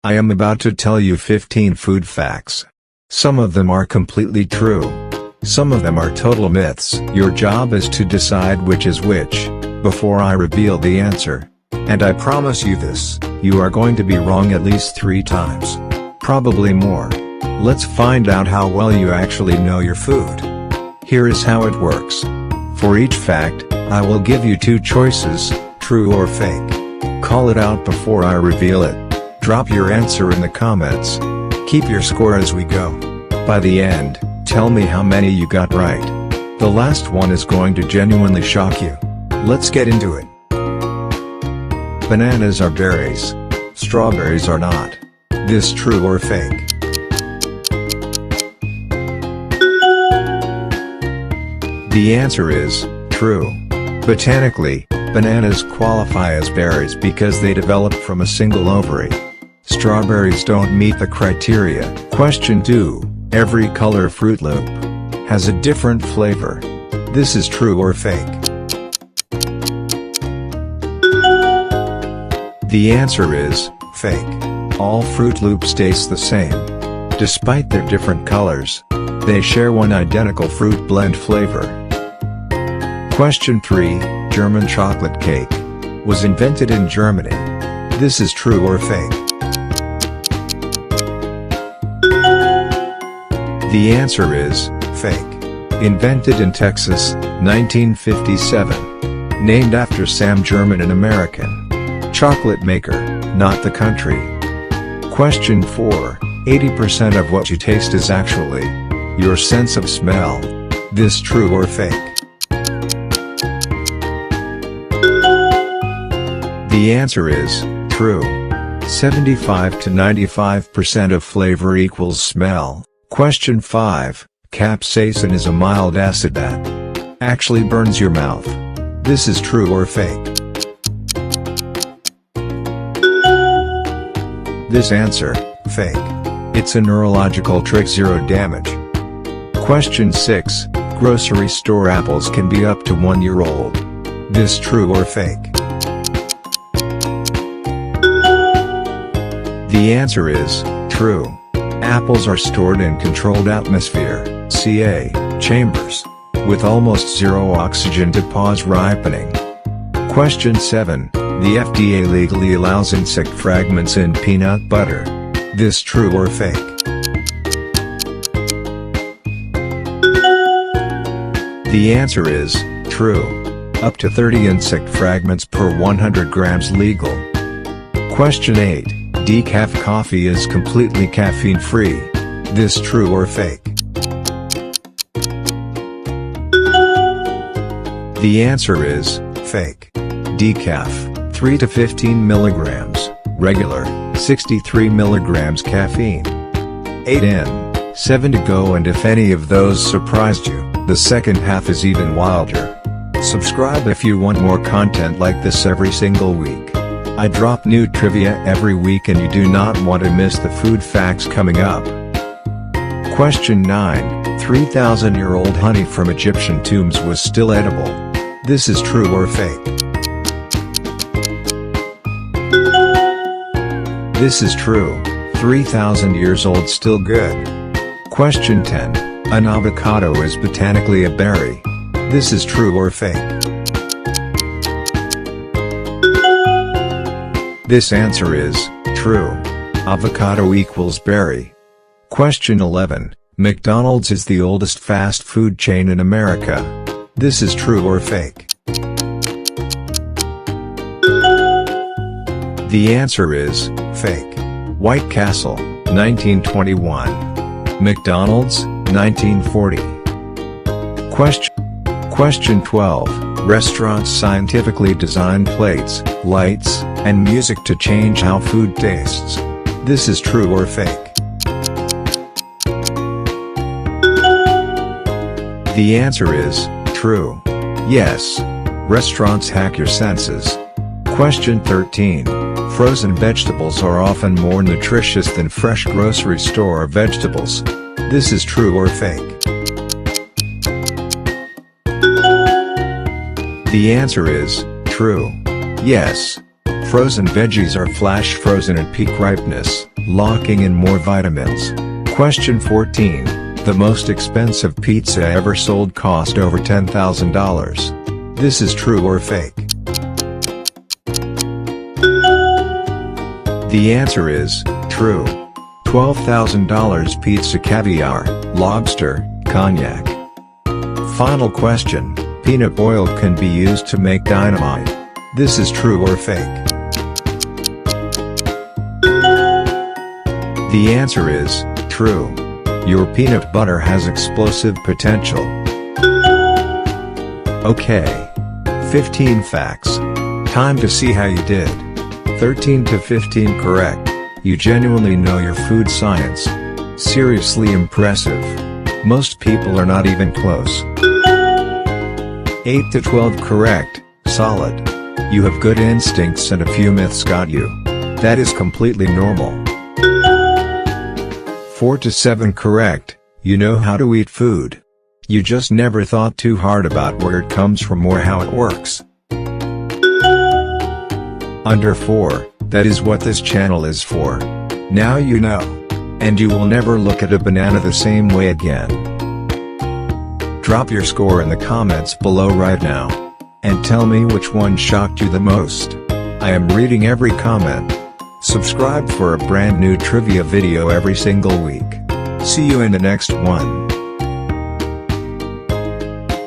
I am about to tell you 15 food facts. Some of them are completely true. Some of them are total myths. Your job is to decide which is which, before I reveal the answer. And I promise you this, you are going to be wrong at least 3 times. Probably more. Let's find out how well you actually know your food. Here is how it works. For each fact, I will give you 2 choices, true or fake. Call it out before I reveal it. Drop your answer in the comments. Keep your score as we go. By the end, tell me how many you got right. The last one is going to genuinely shock you. Let's get into it. Bananas are berries. Strawberries are not. This true or fake? The answer is true. Botanically, bananas qualify as berries because they develop from a single ovary. Strawberries don't meet the criteria. Question 2. Every color Froot Loop has a different flavor. This is true or fake? The answer is fake. All Froot Loops taste the same. Despite their different colors, they share one identical fruit blend flavor. Question 3. German chocolate cake was invented in Germany. This is true or fake? The answer is fake. Invented in Texas, 1957. Named after Sam German, an American chocolate maker, not the country. Question 4. 80% of what you taste is actually your sense of smell. This true or fake? The answer is true. 75 to 95% of flavor equals smell. Question 5. Capsaicin is a mild acid that actually burns your mouth. This is true or fake? This answer, fake. It's a neurological trick, zero damage. Question 6. Grocery store apples can be up to 1 year old. This true or fake? The answer is true. Apples are stored in controlled atmosphere (CA) chambers, with almost zero oxygen to pause ripening. Question 7. The FDA legally allows insect fragments in peanut butter. This true or fake? The answer is true. Up to 30 insect fragments per 100 grams legal. Question 8. Decaf coffee is completely caffeine-free. This true or fake? The answer is fake. Decaf, 3 to 15 milligrams, regular, 63 milligrams caffeine. 8 in, 7 to go, and if any of those surprised you, the second half is even wilder. Subscribe if you want more content like this every single week. I drop new trivia every week and you do not want to miss the food facts coming up. Question 9. 3,000-year-old honey from Egyptian tombs was still edible. This is true or fake? This is true. 3,000 years old, still good. Question 10. An avocado is botanically a berry. This is true or fake? This answer is true. Avocado equals berry. Question 11. McDonald's is the oldest fast food chain in America. This is true or fake? The answer is fake. White Castle, 1921. McDonald's, 1940. Question 12. Restaurants scientifically design plates, lights, and music to change how food tastes. This is true or fake? The answer is true. Yes. Restaurants hack your senses. Question 13. Frozen vegetables are often more nutritious than fresh grocery store vegetables. This is true or fake? The answer is true. Yes. Frozen veggies are flash frozen at peak ripeness, locking in more vitamins. Question 14. The most expensive pizza ever sold cost over $10,000. This is true or fake? The answer is true. $12,000 pizza, caviar, lobster, cognac. Final question. Peanut oil can be used to make dynamite. This is true or fake? The answer is true. Your peanut butter has explosive potential. Okay. 15 facts. Time to see how you did. 13 to 15 correct. You genuinely know your food science. Seriously impressive. Most people are not even close. 8 to 12 correct. Solid. You have good instincts and a few myths got you. That is completely normal. 4 to 7 correct. You know how to eat food. You just never thought too hard about where it comes from or how it works. Under 4, that is what this channel is for. Now you know. And you will never look at a banana the same way again. Drop your score in the comments below right now. And tell me which one shocked you the most. I am reading every comment. Subscribe for a brand new trivia video every single week. See you in the next one.